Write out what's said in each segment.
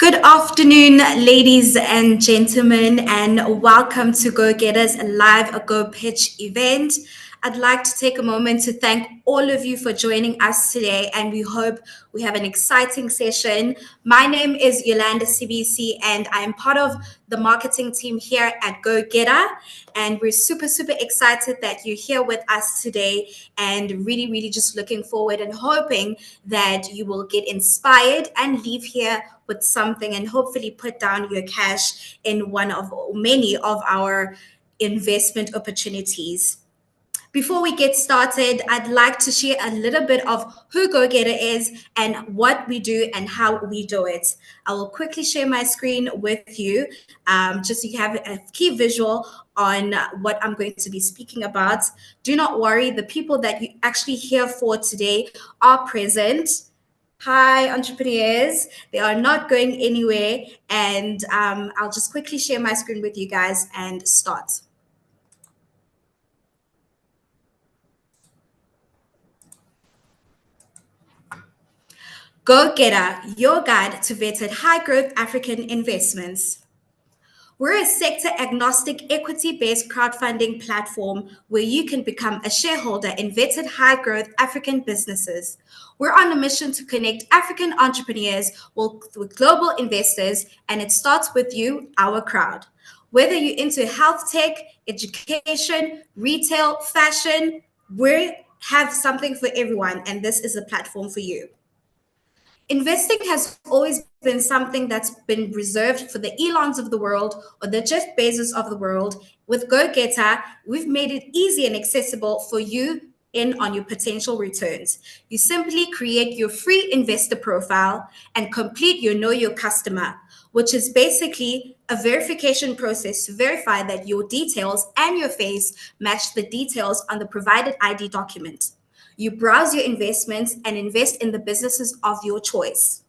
Good afternoon, ladies and gentlemen, and welcome to GoGetta's live GoPitch event. I'd like to take a moment to thank all of you for joining us today, and we hope we have an exciting session. My name is Yolanda CBC, and I'm part of the marketing team here at GoGetta. And we're super excited that you're here with us today, and really just looking forward and hoping that you will get inspired and leave here with something and hopefully put down your cash in one of many of our investment opportunities. Before we get started, I'd like to share a little bit of who GoGetta is and what we do and how we do it. I will quickly share my screen with you, just so you have a key visual on what I'm going to be speaking about. Do not worry, the people that you actually hear for today are present. Hi, entrepreneurs. They are not going anywhere. And I'll just quickly share my screen with you guys and start. GoGetta, your guide to vetted high growth African investments. We're a sector agnostic, equity based crowdfunding platform where you can become a shareholder in vetted high growth African businesses. We're on a mission to connect African entrepreneurs with global investors, and it starts with you, our crowd. Whether you're into health tech, education, retail, fashion, we have something for everyone, and this is a platform for you. Investing has always been something that's been reserved for the Elons of the world or the Jeff Bezos of the world. With GoGetta, we've made it easy and accessible for you in on your potential returns. You simply create your free investor profile and complete your Know Your Customer, which is basically a verification process to verify that your details and your face match the details on the provided ID document. You browse your investments and invest in the businesses of your choice.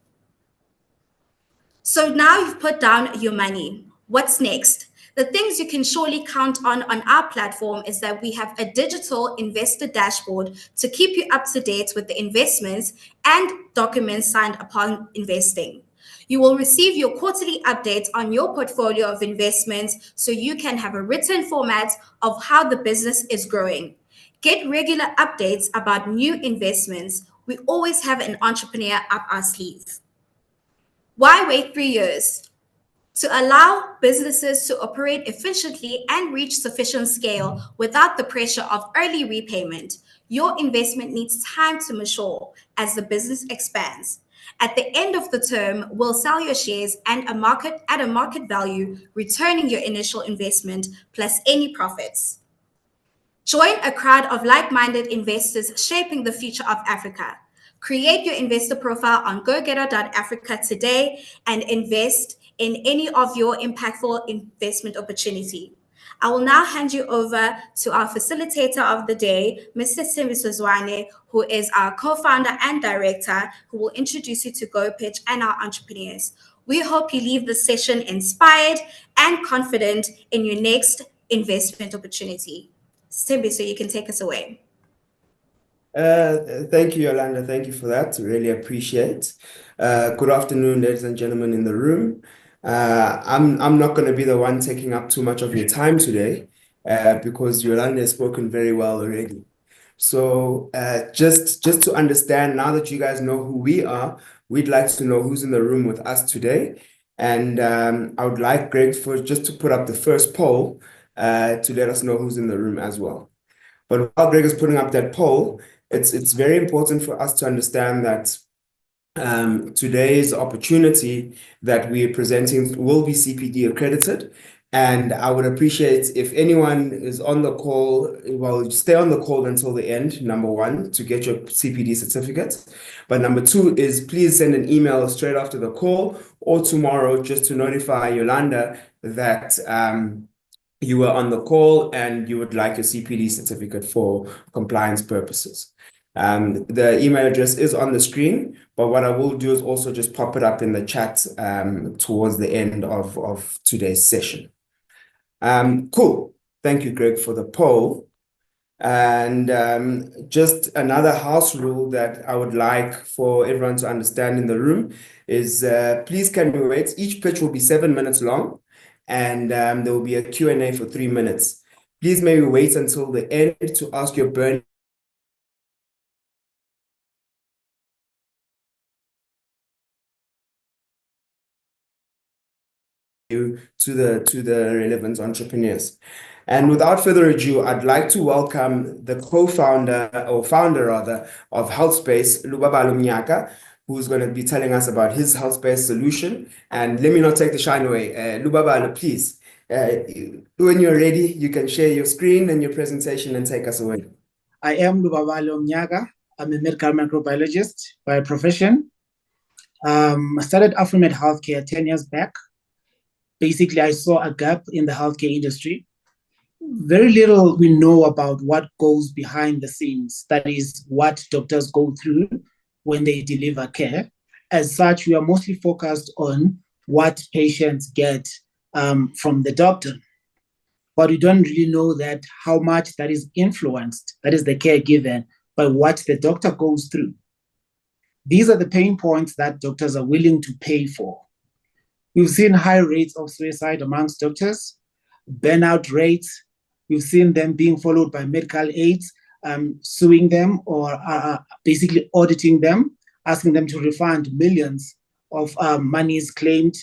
So now you've put down your money. What's next? The things you can surely count on our platform is that we have a digital investor dashboard to keep you up to date with the investments and documents signed upon investing. You will receive your quarterly updates on your portfolio of investments so you can have a written format of how the business is growing. Get regular updates about new investments. We always have an entrepreneur up our sleeve. Why wait 3 years? To allow businesses to operate efficiently and reach sufficient scale without the pressure of early repayment. Your investment needs time to mature as the business expands. At the end of the term, we'll sell your shares and at a market value, returning your initial investment plus any profits. Join a crowd of like-minded investors shaping the future of Africa. Create your investor profile on gogetta.africa today and invest in any of your impactful investment opportunity. I will now hand you over to our facilitator of the day, Mr. Simbiso Zwane, who is our co-founder and director, who will introduce you to GoPitch and our entrepreneurs. We hope you leave the session inspired and confident in your next investment opportunity. Simbiso, you can take us away. Thank you, Yolanda. Thank you for that. Really appreciate. Good afternoon, ladies and gentlemen in the room. I'm not going to be the one taking up too much of your time today, because Yolanda has spoken very well already. So just to understand, now that you guys know who we are, we'd like to know who's in the room with us today. And I would like Greg just to put up the first poll to let us know who's in the room as well. But while Greg is putting up that poll, it's very important for us to understand that today's opportunity that we are presenting will be CPD accredited. And I would appreciate if anyone is on the call, well, stay on the call until the end, number one, to get your CPD certificate. But number two is please send an email straight after the call or tomorrow just to notify Yolanda that you were on the call and you would like your CPD certificate for compliance purposes. The email address is on the screen, but what I will do is also just pop it up in the chat towards the end of today's session. Cool. Thank you, Greg, for the poll. And just another house rule that I would like for everyone to understand in the room is please can we wait? Each pitch will be 7 minutes long, and there will be a Q&A for 3 minutes. Please maybe wait until the end to ask your burning to the relevant entrepreneurs. And without further ado, I'd like to welcome the co-founder or founder rather of HealthSpace, Lubabalo Mnyaka, who's going to be telling us about his HealthSpace solution. And let me not take the shine away. Lubabalo, please, when you're ready, you can share your screen and your presentation and take us away. I am Lubabalo Mnyaka. I'm a medical microbiologist by profession. I started AfriMed Healthcare 10 years back. Basically, I saw a gap in the healthcare industry. Very little we know about what goes behind the scenes. That is what doctors go through when they deliver care. As such, we are mostly focused on what patients get from the doctor. But we don't really know that how much that is influenced, that is the care given, by what the doctor goes through. These are the pain points that doctors are willing to pay for. We've seen high rates of suicide amongst doctors, burnout rates. We've seen them being followed by medical aids, suing them or basically auditing them, asking them to refund millions of monies claimed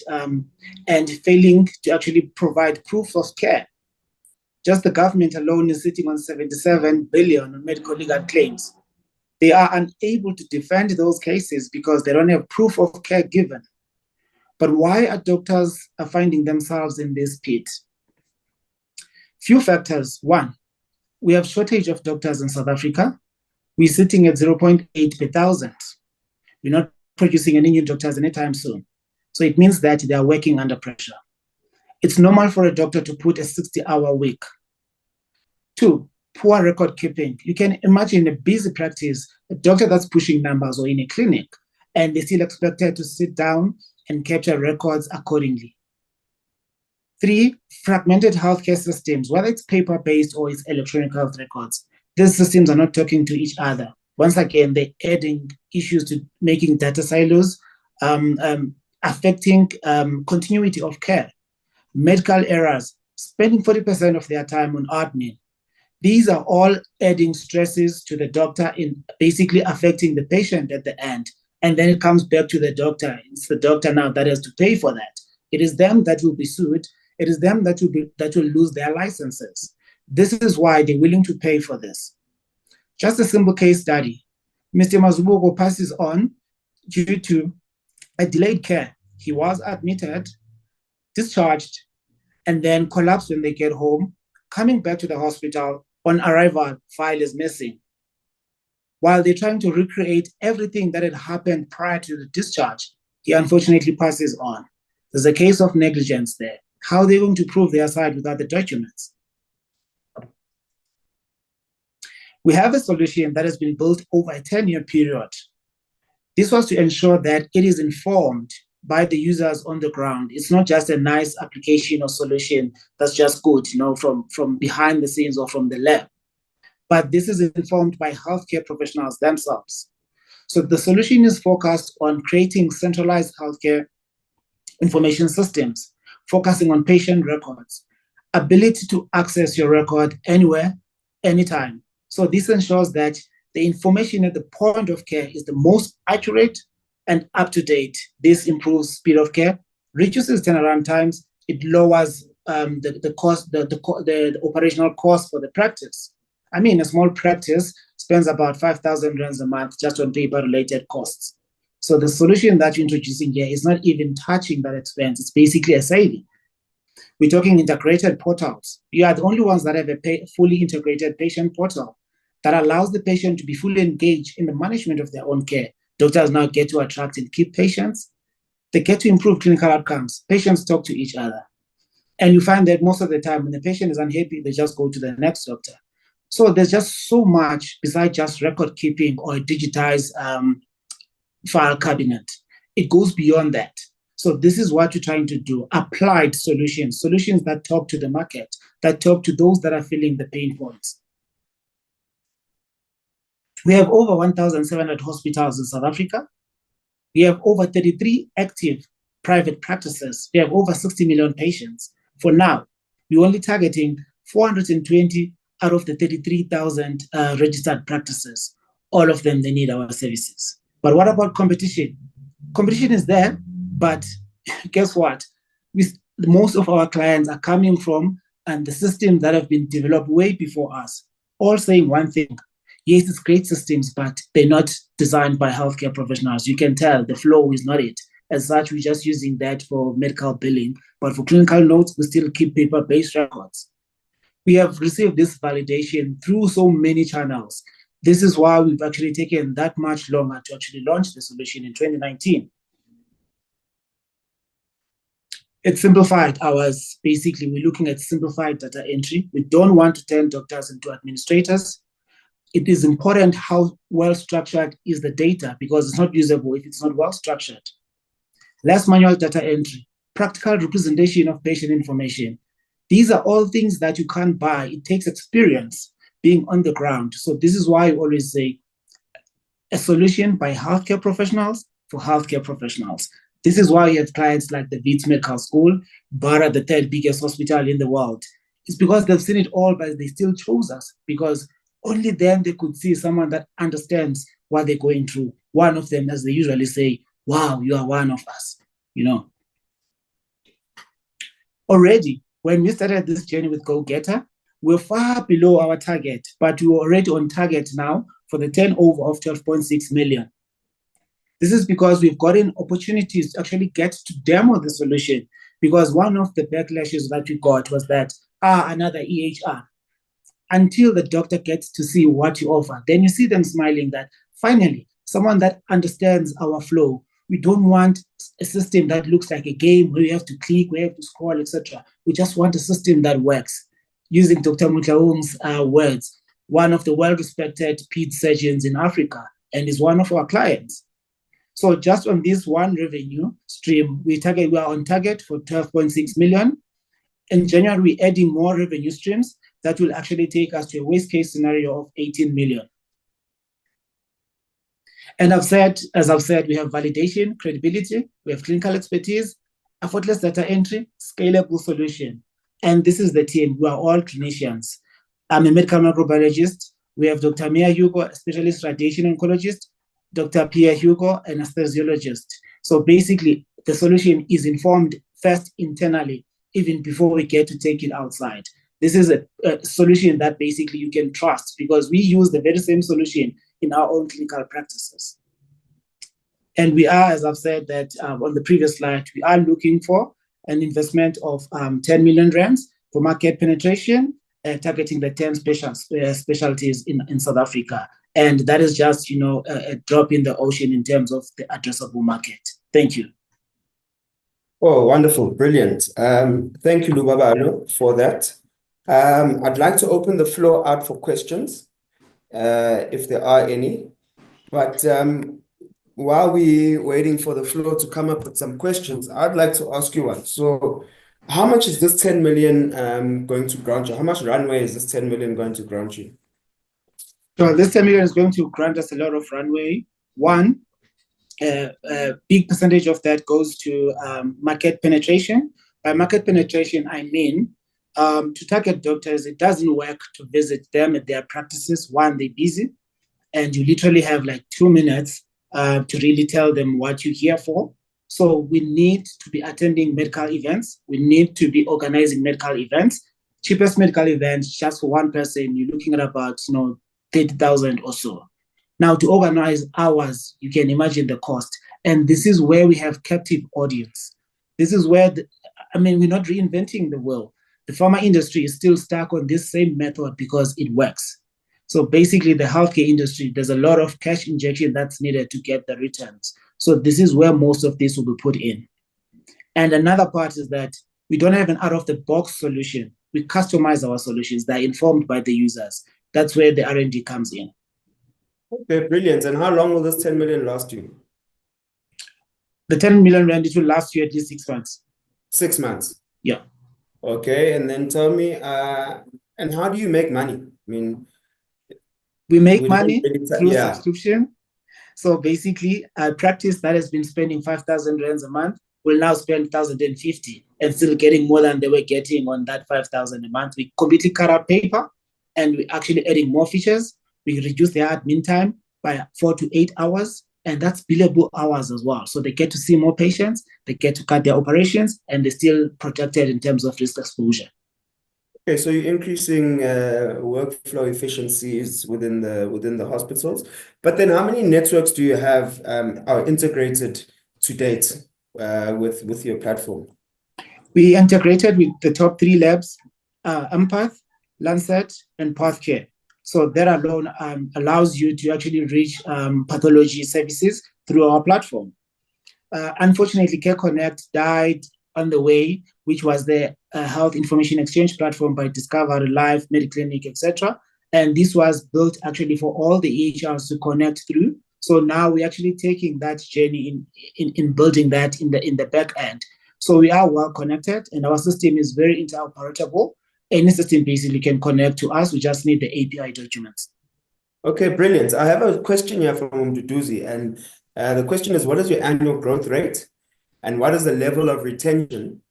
and failing to actually provide proof of care. Just the government alone is sitting on 77 billion on medical legal claims. They are unable to defend those cases because they don't have proof of care given. But why are doctors finding themselves in this pit? Few factors. One, we have shortage of doctors in South Africa. We're sitting at 0.8 per thousand. We're not producing any new doctors anytime soon. So it means that they are working under pressure. It's normal for a doctor to put a 60-hour week. Two, poor record keeping. You can imagine a busy practice, a doctor that's pushing numbers or in a clinic, and they're still expected to sit down and capture records accordingly. Three, fragmented healthcare systems, whether it's paper-based or it's electronic health records. These systems are not talking to each other. Once again, they're adding issues to making data silos, affecting continuity of care. Medical errors, spending 40% of their time on admin. These are all adding stresses to the doctor in basically affecting the patient at the end. And then it comes back to the doctor. It's the doctor now that has to pay for that. It is them that will be sued. It is them that will lose their licenses. This is why they're willing to pay for this. Just a simple case study. Mr. Mazubuko passes on due to a delayed care. He was admitted, discharged, and then collapsed when they get home. Coming back to the hospital, on arrival, file is missing. While they're trying to recreate everything that had happened prior to the discharge, he unfortunately passes on. There's a case of negligence there. How are they going to prove their side without the documents? We have a solution that has been built over a 10-year period. This was to ensure that it is informed by the users on the ground. It's not just a nice application or solution that's just good, from behind the scenes or from the lab. But this is informed by healthcare professionals themselves. So the solution is focused on creating centralized healthcare information systems, focusing on patient records, ability to access your record anywhere, anytime. So this ensures that the information at the point of care is the most accurate and up-to-date. This improves speed of care, reduces turnaround times, it lowers the cost, the operational cost for the practice. I mean, a small practice spends about 5,000 rands a month just on paper-related costs. So the solution that you're introducing here is not even touching that expense. It's basically a saving. We're talking integrated portals. You are the only ones that have a fully integrated patient portal that allows the patient to be fully engaged in the management of their own care. Doctors now get to attract and keep patients. They get to improve clinical outcomes. Patients talk to each other. And you find that most of the time when the patient is unhappy, they just go to the next doctor. So there's just so much besides just record keeping or a digitized file cabinet. It goes beyond that. So this is what you're trying to do, applied solutions that talk to the market, that talk to those that are feeling the pain points. We have over 1,700 hospitals in South Africa. We have over 33 active private practices. We have over 60 million patients. For now, we're only targeting 420 out of the 33,000 registered practices. All of them, they need our services. But what about competition? Competition is there, but guess what? Most of our clients are coming from and the systems that have been developed way before us, all saying one thing. Yes, it's great systems, but they're not designed by healthcare professionals. You can tell the flow is not it. As such, we're just using that for medical billing. But for clinical notes, we still keep paper-based records. We have received this validation through so many channels. This is why we've actually taken that much longer to actually launch the solution in 2019. It's simplified hours. Basically, we're looking at simplified data entry. We don't want to turn doctors into administrators. It is important how well structured is the data because it's not usable if it's not well structured. Less manual data entry, practical representation of patient information. These are all things that you can't buy. It takes experience being on the ground. So this is why I always say a solution by healthcare professionals for healthcare professionals. This is why you have clients like the Wits Medical School, Bara, the third biggest hospital in the world. It's because they've seen it all, but they still chose us because only then they could see someone that understands what they're going through. One of them, as they usually say, wow, you are one of us, you know. Already, when we started this journey with GoGetta, we're far below our target, but we're already on target now for the turnover of 12.6 million. This is because we've gotten opportunities to actually get to demo the solution because one of the backlashes that we got was that, another EHR. Until the doctor gets to see what you offer, then you see them smiling that finally, someone that understands our flow. We don't want a system that looks like a game where you have to click, where you have to scroll, etc. We just want a system that works. Using Dr. Mutlaung's words, one of the well-respected ped surgeons in Africa and is one of our clients. So just on this one revenue stream, we are on target for 12.6 million. In January, we're adding more revenue streams that will actually take us to a worst case scenario of 18 million. And as I've said, we have validation, credibility, we have clinical expertise, effortless data entry, scalable solution. And this is the team. We are all clinicians. I'm a medical microbiologist. We have Dr. Mia Hugo, a specialist radiation oncologist, Dr. Pierre Hugo, an anesthesiologist. So basically, the solution is informed first internally, even before we get to take it outside. This is a solution that basically you can trust because we use the very same solution in our own clinical practices. And we are, as I've said that on the previous slide, we are looking for an investment of 10 million rands for market penetration, targeting the 10 specialties in South Africa. And that is just, a drop in the ocean in terms of the addressable market. Thank you. Oh, wonderful. Brilliant. Thank you, Lubabalo, for that. I'd like to open the floor out for questions, if there are any. But while we're waiting for the floor to come up with some questions, I'd like to ask you one. So how much is this 10 million going to grant you? How much runway is this 10 million going to grant you? So this 10 million is going to grant us a lot of runway. One, a big percentage of that goes to market penetration. By market penetration, I mean to target doctors, it doesn't work to visit them at their practices. One, they're busy, and you literally have like 2 minutes to really tell them what you're here for. So we need to be attending medical events. We need to be organizing medical events. Cheapest medical events, just for one person, you're looking at about 30,000 or so. Now, to organize hours, you can imagine the cost. And this is where we have captive audience. This is where, we're not reinventing the wheel. The pharma industry is still stuck on this same method because it works. So basically, the healthcare industry, there's a lot of cash injection that's needed to get the returns. So this is where most of this will be put in. And another part is that we don't have an out-of-the-box solution. We customize our solutions that are informed by the users. That's where the R&D comes in. Okay, brilliant. And how long will this 10 million last you? The 10 million rand, it will last you at least 6 months. 6 months? Yeah. Okay, and then tell me, and how do you make money? We make We don't money really through yeah. subscription. So basically, a practice that has been spending 5,000 rands a month will now spend 1,050 and still getting more than they were getting on that 5,000 a month. We completely cut out paper and we're actually adding more features. We reduce their admin time by 4 to 8 hours, and that's billable hours as well. So they get to see more patients, they get to cut their operations, and they're still protected in terms of risk exposure. Okay, so you're increasing workflow efficiencies within the hospitals, but then how many networks do you have are integrated to date with your platform? We integrated with the top 3 labs, Empath, Lancet, and Pathcare. So that alone allows you to actually reach pathology services through our platform. Unfortunately, Care Connect died on the way, which was the health information exchange platform by Discover, Life, Mediclinic, etc. And this was built actually for all the EHRs to connect through. So now we're actually taking that journey in building that in the back end. So we are well connected, and our system is very interoperable. Any system basically can connect to us. We just need the API documents. Okay, brilliant. I have a question here from Mduduzi, and the question is, what is your annual growth rate, and what is the level of retention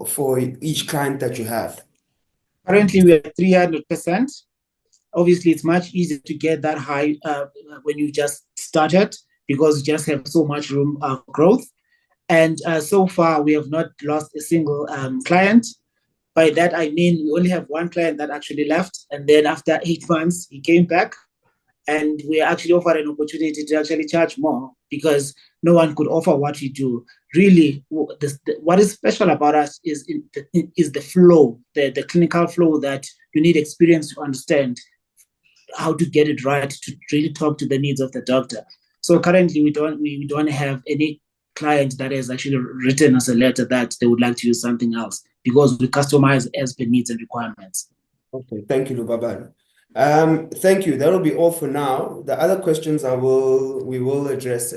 for each client that you have? Currently, we're at 300%. Obviously, it's much easier to get that high when you just started because you just have so much room for growth. And so far, we have not lost a single client. By that, I mean, we only have one client that actually left. And then after 8 months, he came back. And we actually offered an opportunity to actually charge more because no one could offer what we do. Really, what is special about us is the flow, the clinical flow that you need experience to understand how to get it right, to really talk to the needs of the doctor. So currently, we don't have any client that has actually written us a letter that they would like to use something else because we customize as per needs and requirements. Okay, thank you, Lubabalo. Thank you. That'll be all for now. The other questions we will address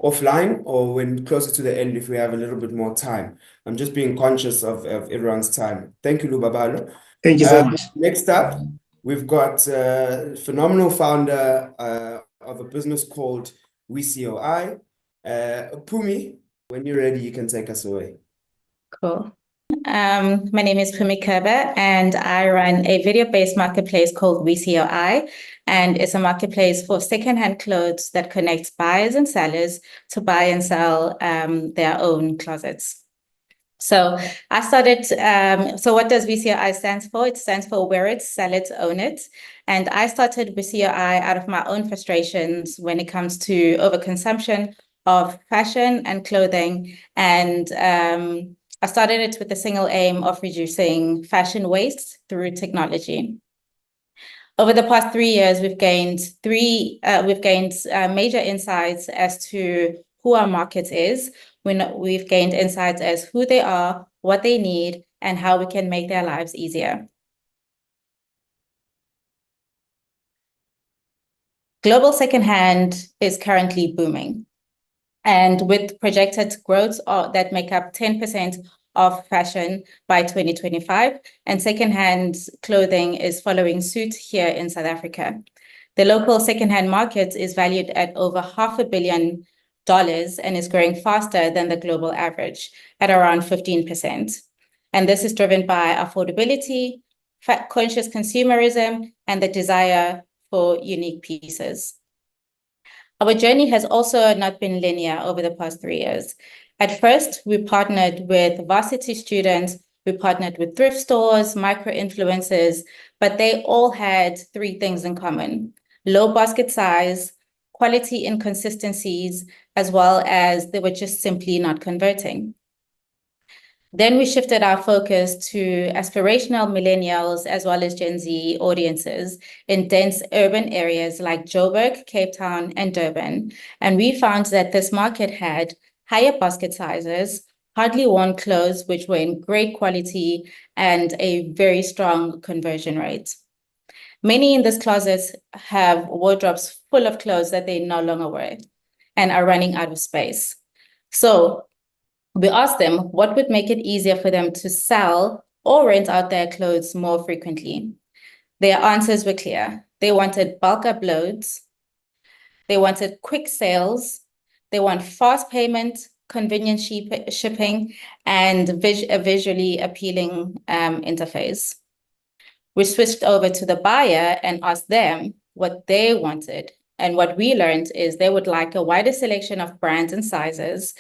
offline or when closer to the end if we have a little bit more time. I'm just being conscious of everyone's time. Thank you, Lubabalo. Thank you so much. Next up, we've got a phenomenal founder of a business called WeCOI. Pumi, when you're ready, you can take us away. Cool. My name is Pumi Kerber, and I run a video-based marketplace called WeCOI, and it's a marketplace for secondhand clothes that connects buyers and sellers to buy and sell their own closets. So I started, so what does WeCOI stands for? It stands for Wear It, Sell It, Own It. And I started WeCOI out of my own frustrations when it comes to overconsumption of fashion and clothing. And I started it with the single aim of reducing fashion waste through technology. Over the past 3 years, we've gained major insights as to who our market is. We've gained insights as who they are, what they need, and how we can make their lives easier. Global secondhand is currently booming, and with projected growth that make up 10% of fashion by 2025, and secondhand clothing is following suit here in South Africa. The local secondhand market is valued at over $500 million and is growing faster than the global average at around 15%. And this is driven by affordability, conscious consumerism, and the desire for unique pieces. Our journey has also not been linear over the past 3 years. At first, we partnered with varsity students, we partnered with thrift stores, micro-influencers, but they all had 3 things in common: low basket size, quality inconsistencies, as well as they were just simply not converting. Then we shifted our focus to aspirational millennials as well as Gen Z audiences in dense urban areas like Joburg, Cape Town, and Durban. And we found that this market had higher basket sizes, hardly worn clothes, which were in great quality, and a very strong conversion rate. Many in these closets have wardrobes full of clothes that they no longer wear and are running out of space. So we asked them what would make it easier for them to sell or rent out their clothes more frequently. Their answers were clear. They wanted bulk uploads. They wanted quick sales. They want fast payment, convenient shipping, and a visually appealing interface. We switched over to the buyer and asked them what they wanted. And what we learned is they would like a wider selection of brands and sizes,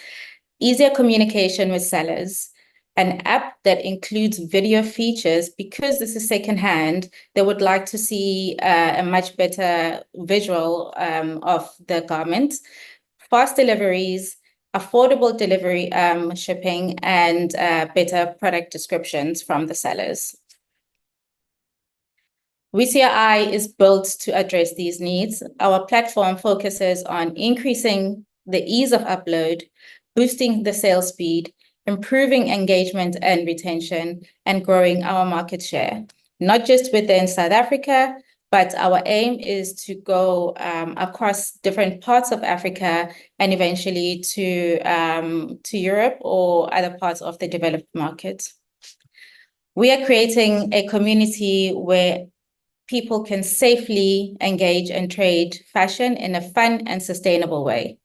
easier communication with sellers, an app that includes video features. Because this is secondhand, they would like to see a much better visual of the garment, fast deliveries, affordable delivery shipping, and better product descriptions from the sellers. WeCI is built to address these needs. Our platform focuses on increasing the ease of upload, boosting the sales speed, improving engagement and retention, and growing our market share, not just within South Africa, but our aim is to go across different parts of Africa and eventually to Europe or other parts of the developed market. We are creating a community where people can safely engage and trade fashion in a fun and sustainable way.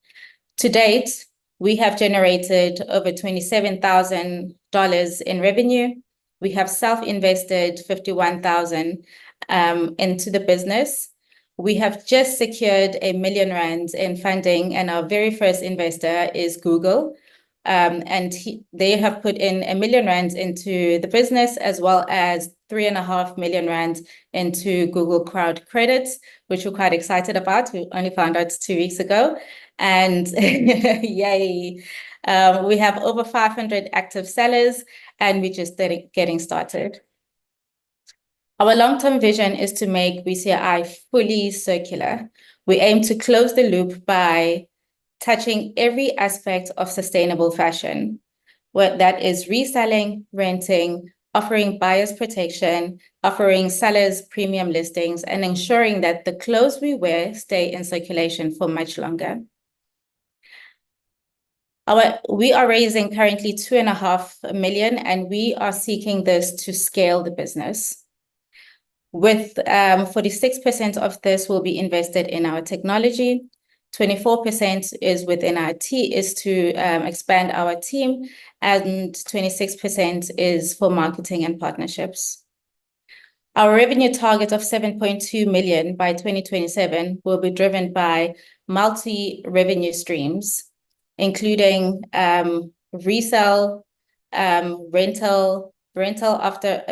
To date, we have generated over $27,000 in revenue. We have self-invested 51,000 into the business. We have just secured R1 million in funding, and our very first investor is Google. And they have put in R1 million into the business, as well as 3.5 million rand into Google Crowd Credits, which we're quite excited about. We only found out 2 weeks ago. And yay, we have over 500 active sellers, and we're just getting started. Our long-term vision is to make WeCI fully circular. We aim to close the loop by touching every aspect of sustainable fashion, whether that is reselling, renting, offering buyers protection, offering sellers premium listings, and ensuring that the clothes we wear stay in circulation for much longer. We are raising currently 2.5 million, and we are seeking this to scale the business. With 46% of this will be invested in our technology, 24% is within is to expand our team, and 26% is for marketing and partnerships. Our revenue target of 7.2 million by 2027 will be driven by multi-revenue streams, including resale, resale after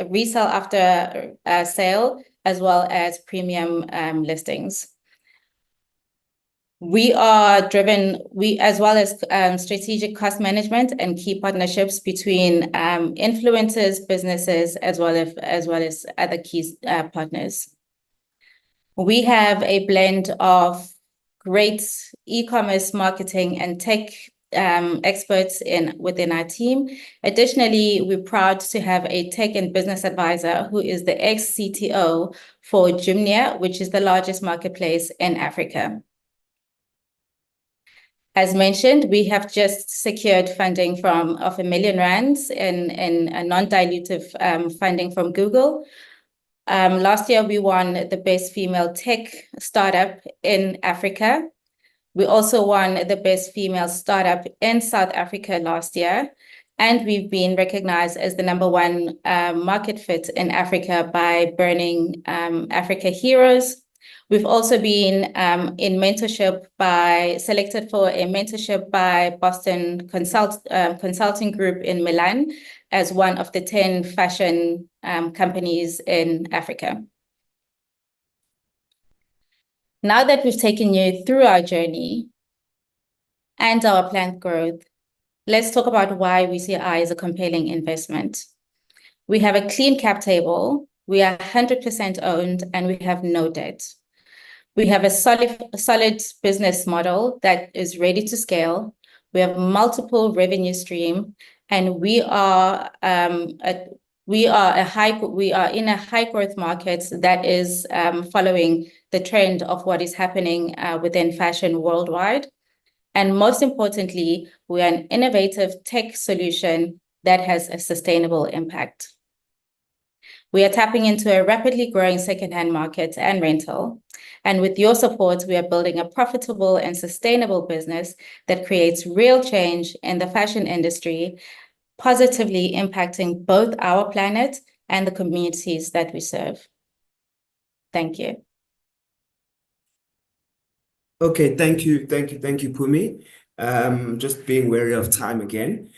sale, as well as premium listings. We are driven, as well as strategic cost management and key partnerships between influencers, businesses, as well as other key partners. We have a blend of great e-commerce marketing and tech experts within our team. Additionally, we're proud to have a tech and business advisor who is the ex-CTO for Jumia, which is the largest marketplace in Africa. As mentioned, we have just secured funding of R1 million in a non-dilutive funding from Google. Last year, we won the Best Female Tech Startup in Africa. We also won the Best Female Startup in South Africa last year, and we've been recognized as the #1 market fit in Africa by Burning Africa Heroes. We've also been selected for a mentorship by Boston Consulting Group in Milan as one of the 10 fashion companies in Africa. Now that we've taken you through our journey and our planned growth, let's talk about why WeCI is a compelling investment. We have a clean cap table, we are 100% owned, and we have no debt. We have a solid business model that is ready to scale. We have multiple revenue streams, and we are in a high growth market that is following the trend of what is happening within fashion worldwide. And most importantly, we are an innovative tech solution that has a sustainable impact. We are tapping into a rapidly growing secondhand market and rental. And with your support, we are building a profitable and sustainable business that creates real change in the fashion industry, positively impacting both our planet and the communities that we serve. Thank you. Okay, thank you, Pumi. Just being wary of time again.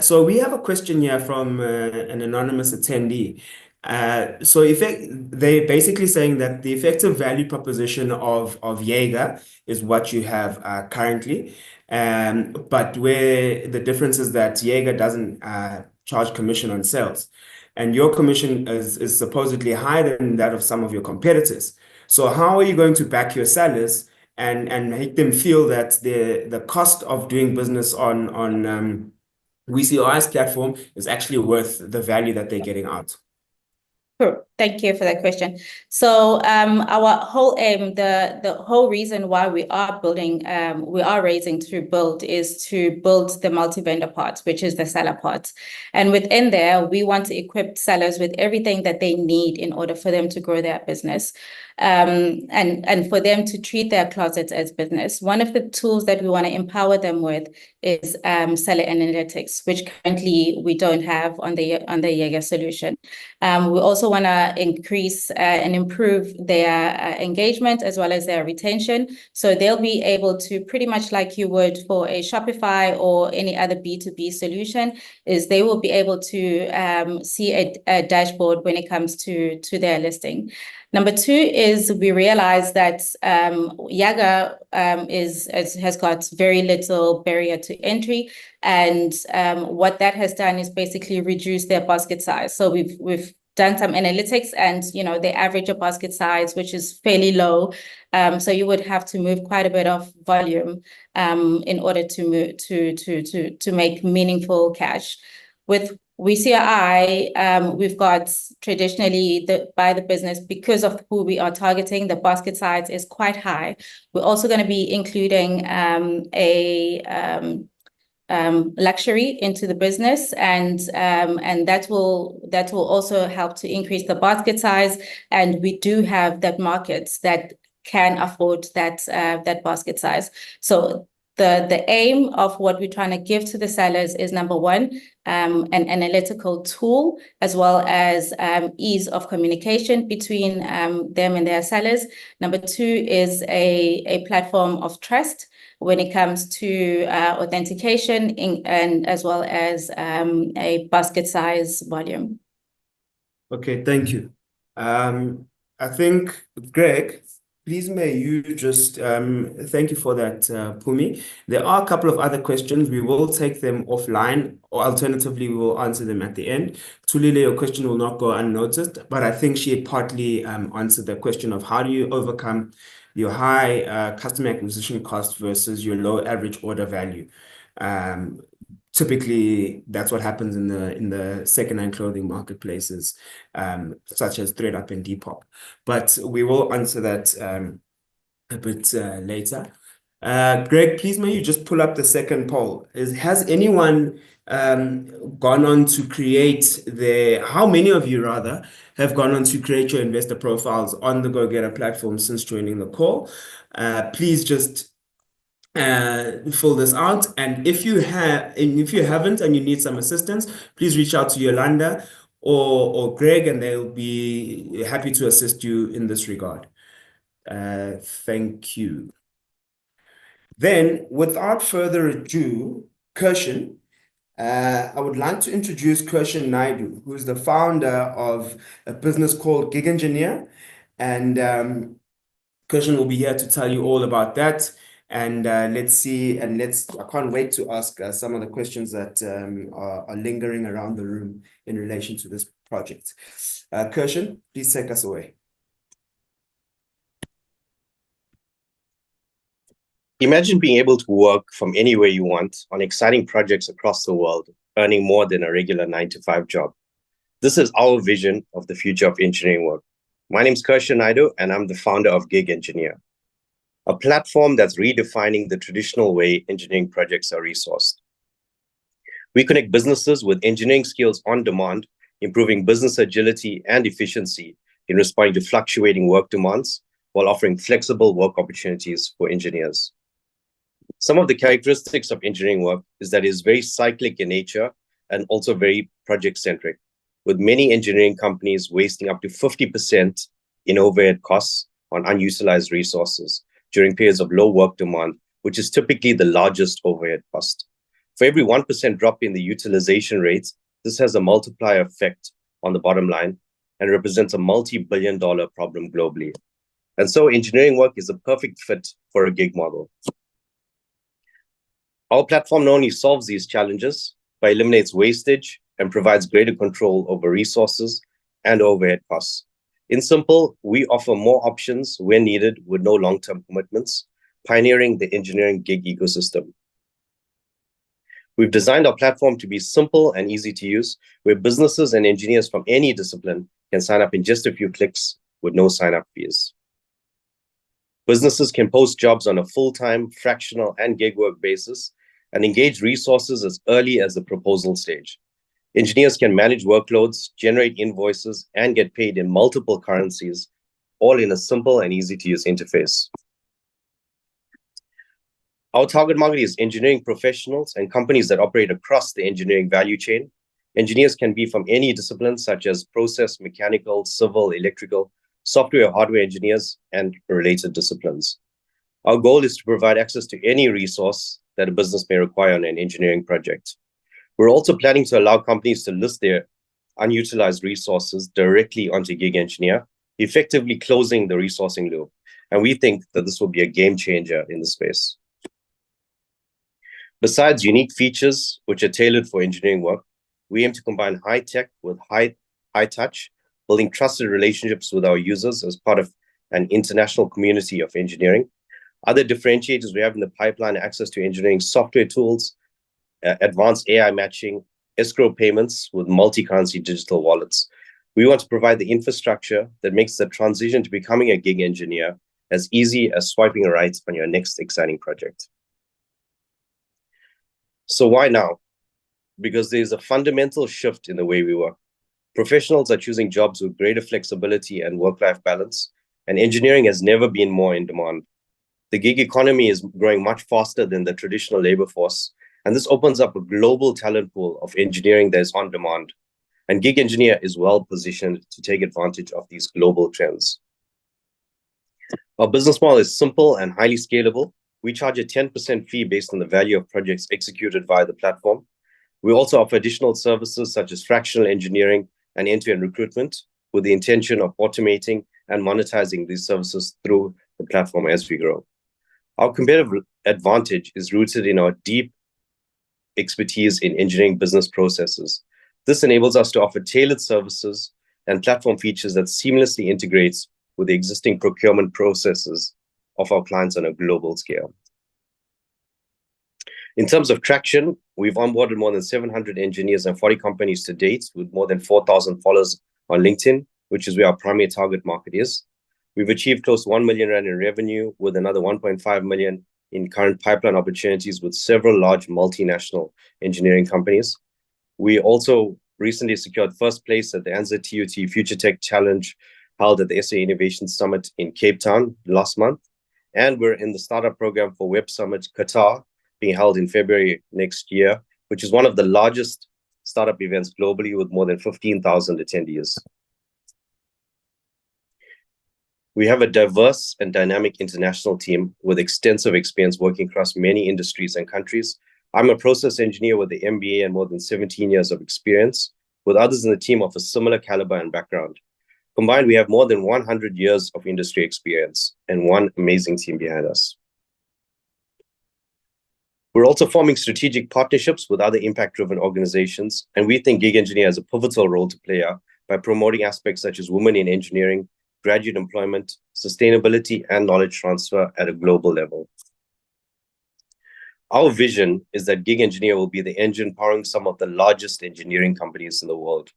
So we have a question here from an anonymous attendee. They're basically saying that the effective value proposition of Jaeger is what you have currently, but where the difference is that Jaeger doesn't charge commission on sales, and your commission is supposedly higher than that of some of your competitors. So how are you going to back your sellers and make them feel that the cost of doing business on WeCRI's platform is actually worth the value that they're getting out? Sure. Thank you for that question. So our whole aim, the whole reason why we are building, we are raising to build is to build the multi-vendor part, which is the seller part. And within there, we want to equip sellers with everything that they need in order for them to grow their business. And for them to treat their closets as business. One of the tools that we want to empower them with is seller analytics, which currently we don't have on the Jaeger solution. We also want to increase and improve their engagement as well as their retention. So they'll be able to, pretty much like you would for a Shopify or any other B2B solution, is they will be able to see a dashboard when it comes to their listing. Number two is we realize that Jaeger has got very little barrier to entry, and what that has done is basically reduce their basket size. So we've done some analytics, and they average a basket size which is fairly low. So you would have to move quite a bit of volume in order to make meaningful cash. With WeCRI, we've got traditionally by the business, because of who we are targeting, the basket size is quite high. We're also going to be including a luxury into the business, and that will also help to increase the basket size. And we do have that markets that can afford that basket size. So the aim of what we're trying to give to the sellers is, number one, an analytical tool, as well as ease of communication between them and their sellers. Number two is a platform of trust when it comes to authentication and as well as a basket size volume. Okay, thank you. I think, Greg, please may you just, thank you for that, Pumi. There are a couple of other questions. We will take them offline, or alternatively, we will answer them at the end. Tulile, your question will not go unnoticed, but I think she partly answered the question of how do you overcome your high customer acquisition cost versus your low average order value. Typically, that's what happens in the second-hand clothing marketplaces, such as ThredUp and Depop. But we will answer that a bit later. Greg, please may you just pull up the second poll. Has anyone gone on to create how many of you rather have gone on to create your investor profiles on the GoGetta platform since joining the call? Please just fill this out, and if you haven't and you need some assistance, please reach out to Yolanda or Greg, and they'll be happy to assist you in this regard. Thank you. Then, without further ado, Kirshen, I would like to introduce Kirshen Naidu, who is the founder of a business called Gig Engineer, and Kirshen will be here to tell you all about that. And let's see, and I can't wait to ask some of the questions that are lingering around the room in relation to this project. Kirshen, please take us away. Imagine being able to work from anywhere you want on exciting projects across the world, earning more than a regular 9-to-5 job. This is our vision of the future of engineering work. My name is Kirshen Naidu, and I'm the founder of Gig Engineer, a platform that's redefining the traditional way engineering projects are resourced. We connect businesses with engineering skills on demand improving business agility and efficiency in responding to fluctuating work demands while offering flexible work opportunities for engineers. Some of the characteristics of engineering work is that it is very cyclic in nature and also very project-centric, with many engineering companies wasting up to 50% in overhead costs on unutilized resources during periods of low work demand, which is typically the largest overhead cost. For every 1% drop in the utilization rates, this has a multiplier effect on the bottom line and represents a multi-billion-dollar problem globally. And so engineering work is a perfect fit for a gig model. Our platform not only solves these challenges, but eliminates wastage and provides greater control over resources and overhead costs. In simple, we offer more options when needed with no long-term commitments, pioneering the engineering gig ecosystem. We've designed our platform to be simple and easy to use, where businesses and engineers from any discipline can sign up in just a few clicks with no sign-up fees. Businesses can post jobs on a full-time, fractional, and gig work basis and engage resources as early as the proposal stage. Engineers can manage workloads, generate invoices, and get paid in multiple currencies, all in a simple and easy-to-use interface. Our target market is engineering professionals and companies that operate across the engineering value chain. Engineers can be from any discipline, such as process, mechanical, civil, electrical, software, hardware engineers, and related disciplines. Our goal is to provide access to any resource that a business may require on an engineering project. We're also planning to allow companies to list their unutilized resources directly onto Gig Engineer, effectively closing the resourcing loop. And we think that this will be a game changer in the space. Besides unique features which are tailored for engineering work, we aim to combine high tech with high touch, building trusted relationships with our users as part of an international community of engineering. Other differentiators we have in the pipeline are access to engineering software tools, advanced AI matching, escrow payments with multi-currency digital wallets. We want to provide the infrastructure that makes the transition to becoming a gig engineer as easy as swiping a right on your next exciting project. So why now? Because there's a fundamental shift in the way we work. Professionals are choosing jobs with greater flexibility and work-life balance, and engineering has never been more in demand. The gig economy is growing much faster than the traditional labor force, and this opens up a global talent pool of engineering that is on demand. And Gig Engineer is well positioned to take advantage of these global trends. Our business model is simple and highly scalable. We charge a 10% fee based on the value of projects executed via the platform. We also offer additional services such as fractional engineering and end-to-end recruitment with the intention of automating and monetizing these services through the platform as we grow. Our competitive advantage is rooted in our deep expertise in engineering business processes. This enables us to offer tailored services and platform features that seamlessly integrates with the existing procurement processes of our clients on a global scale. In terms of traction, we've onboarded more than 700 engineers and 40 companies to date with more than 4,000 followers on LinkedIn, which is where our primary target market is. We've achieved close to 1 million rand in revenue with another 1.5 million in current pipeline opportunities with several large multinational engineering companies. We also recently secured first place at the ANZA-TUT Future Tech Challenge held at the SA Innovation Summit in Cape Town last month. And we're in the startup program for Web Summit Qatar being held in February next year, which is one of the largest startup events globally with more than 15,000 attendees. We have a diverse and dynamic international team with extensive experience working across many industries and countries. I'm a process engineer with the MBA and more than 17 years of experience, with others in the team of a similar caliber and background. Combined, we have more than 100 years of industry experience and one amazing team behind us. We're also forming strategic partnerships with other impact-driven organizations, and we think Gig Engineer has a pivotal role to play by promoting aspects such as women in engineering, graduate employment, sustainability, and knowledge transfer at a global level. Our vision is that Gig Engineer will be the engine powering some of the largest engineering companies in the world.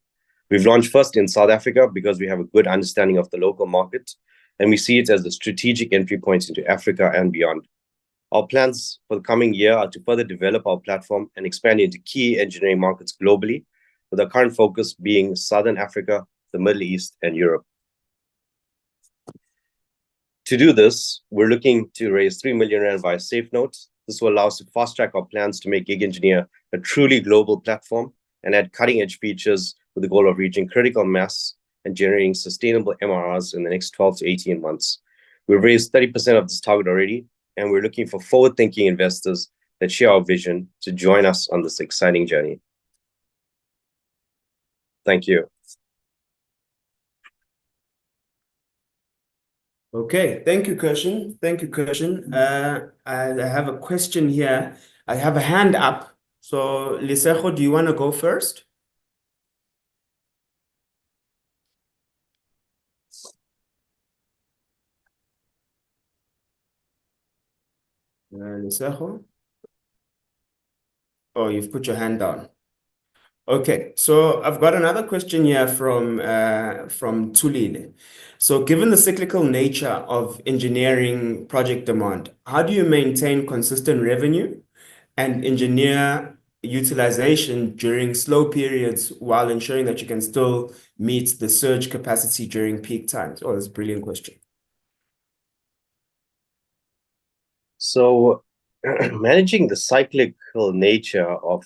We've launched first in South Africa because we have a good understanding of the local market, and we see it as the strategic entry point into Africa and beyond. Our plans for the coming year are to further develop our platform and expand into key engineering markets globally, with our current focus being Southern Africa, the Middle East, and Europe. To do this, we're looking to raise 3 million rand via SafeNote. This will allow us to fast-track our plans to make Gig Engineer a truly global platform and add cutting-edge features with the goal of reaching critical mass and generating sustainable MRRs in the next 12 to 18 months. We've raised 30% of this target already, and we're looking for forward-thinking investors that share our vision to join us on this exciting journey. Thank you. Okay, thank you, Kirshen. Thank you, Kirshen. I have a question here. I have a hand up. So, Lisejo, do you want to go first? Lisejo? Oh, you've put your hand down. Okay, so I've got another question here from Tulile. So given the cyclical nature of engineering project demand, how do you maintain consistent revenue and engineer utilization during slow periods while ensuring that you can still meet the surge capacity during peak times? Oh, that's a brilliant question. So managing the cyclical nature of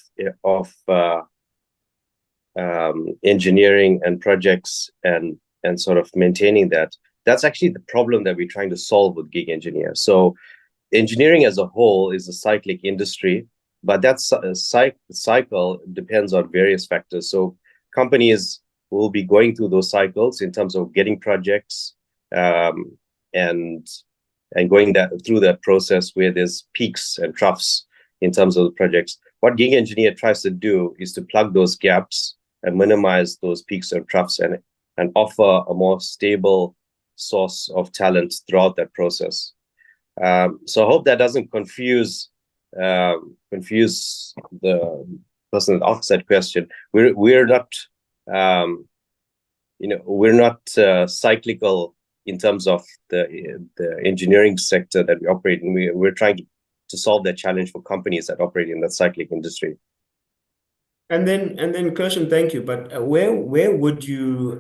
engineering and projects and sort of maintaining that's actually the problem that we're trying to solve with Gig Engineer. So engineering as a whole is a cyclic industry, but that cycle depends on various factors. So companies will be going through those cycles in terms of getting projects and going through that process where there's peaks and troughs in terms of the projects. What Gig Engineer tries to do is to plug those gaps and minimize those peaks and troughs and offer a more stable source of talent throughout that process. So I hope that doesn't confuse the person that asked that question. We're not we're not cyclical in terms of the engineering sector that we operate in. We're trying to solve that challenge for companies that operate in that cyclic industry. And then Kirshen, thank you. But where would you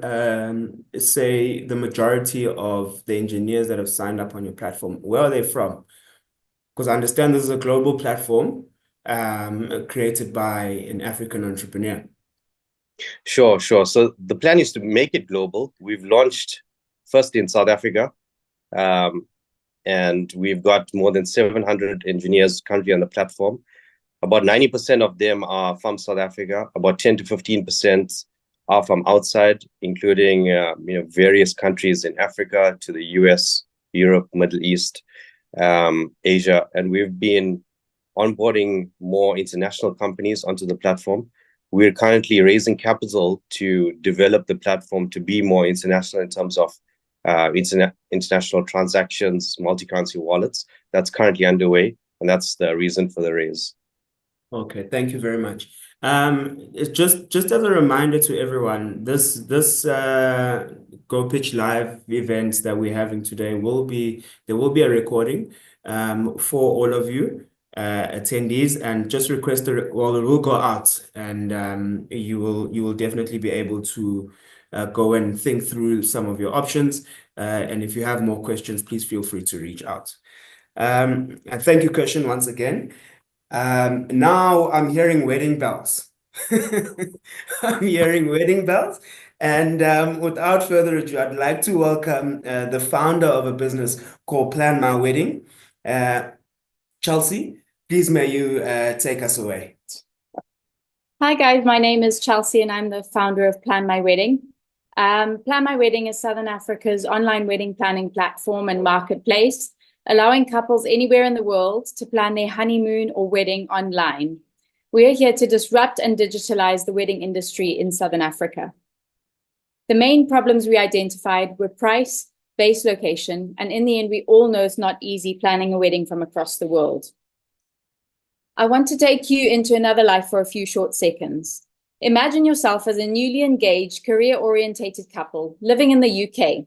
say the majority of the engineers that have signed up on your platform, where are they from? Because I understand this is a global platform created by an African entrepreneur. Sure. So the plan is to make it global. We've launched first in South Africa, and we've got more than 700 engineers currently on the platform. About 90% of them are from South Africa. About 10 to 15% are from outside, including various countries in Africa to the US, Europe, Middle East, Asia. And we've been onboarding more international companies onto the platform. We're currently raising capital to develop the platform to be more international in terms of international transactions, multi-currency wallets. That's currently underway, and that's the reason for the raise. Okay, thank you very much. It's just as a reminder to everyone, this GoPitch Live events that we're having today there will be a recording for all of you attendees, and just request it will go out, and you will definitely be able to go and think through some of your options. And if you have more questions, please feel free to reach out. And thank you, Kirshen, once again. Now I'm hearing wedding bells. I'm hearing wedding bells. And without further ado, I'd like to welcome the founder of a business called Plan My Wedding, Chelsea. Please, may you take us away. Hi guys, my name is Chelsea and I'm the founder of Plan My Wedding. Plan My Wedding is Southern Africa's online wedding planning platform and marketplace, allowing couples anywhere in the world to plan their honeymoon or wedding online. We are here to disrupt and digitalize the wedding industry in Southern Africa. The main problems we identified were price, base location, and in the end, we all know it's not easy planning a wedding from across the world. I want to take you into another life for a few short seconds. Imagine yourself as a newly engaged, career-orientated couple living in the UK.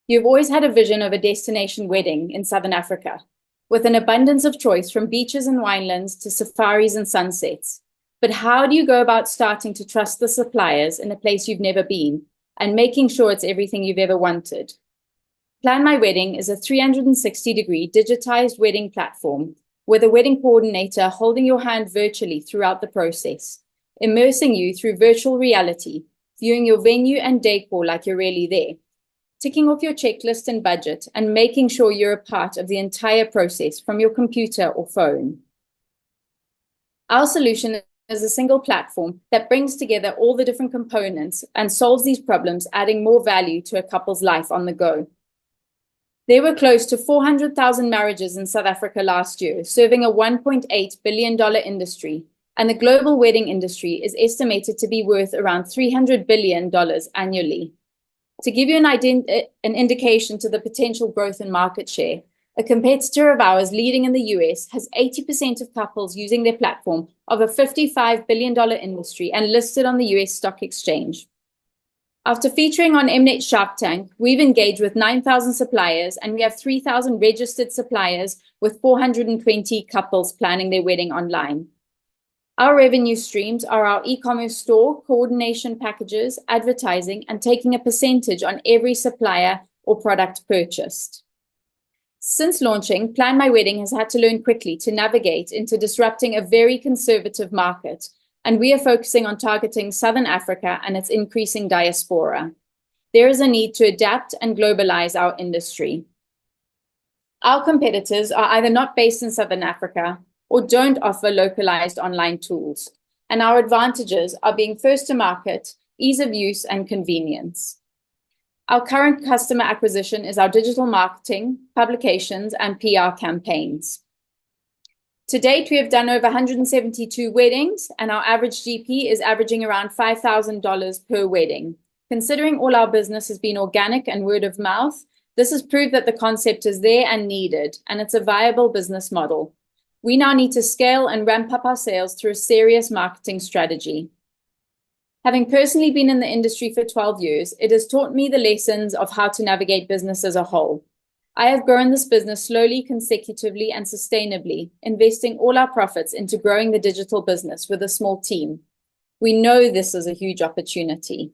You've always had a vision of a destination wedding in Southern Africa, with an abundance of choice from beaches and winelands to safaris and sunsets. But how do you go about starting to trust the suppliers in a place you've never been and making sure it's everything you've ever wanted? Plan My Wedding is a 360-degree digitized wedding platform with a wedding coordinator holding your hand virtually throughout the process, immersing you through virtual reality, viewing your venue and decor like you're really there, ticking off your checklist and budget, and making sure you're a part of the entire process from your computer or phone. Our solution is a single platform that brings together all the different components and solves these problems, adding more value to a couple's life on the go. There were close to 400,000 marriages in South Africa last year, serving a $1.8 billion industry, and the global wedding industry is estimated to be worth around $300 billion annually. To give you an indication to the potential growth in market share, a competitor of ours leading in the US has 80% of couples using their platform of a $55 billion industry and listed on the US stock exchange. After featuring on Mnet Shark Tank, we've engaged with 9,000 suppliers, and we have 3,000 registered suppliers with 420 couples planning their wedding online. Our revenue streams are our e-commerce store, coordination packages, advertising, and taking a percentage on every supplier or product purchased. Since launching, Plan My Wedding has had to learn quickly to navigate into disrupting a very conservative market, and we are focusing on targeting Southern Africa and its increasing diaspora. There is a need to adapt and globalize our industry. Our competitors are either not based in Southern Africa or don't offer localized online tools, and our advantages are being first to market, ease of use, and convenience. Our current customer acquisition is our digital marketing, publications, and PR campaigns. To date, we have done over 172 weddings, and our average GP is averaging around $5,000 per wedding. Considering all our business has been organic and word of mouth, this has proved that the concept is there and needed, and it's a viable business model. We now need to scale and ramp up our sales through a serious marketing strategy. Having personally been in the industry for 12 years, it has taught me the lessons of how to navigate business as a whole. I have grown this business slowly, consecutively, and sustainably, investing all our profits into growing the digital business with a small team. We know this is a huge opportunity.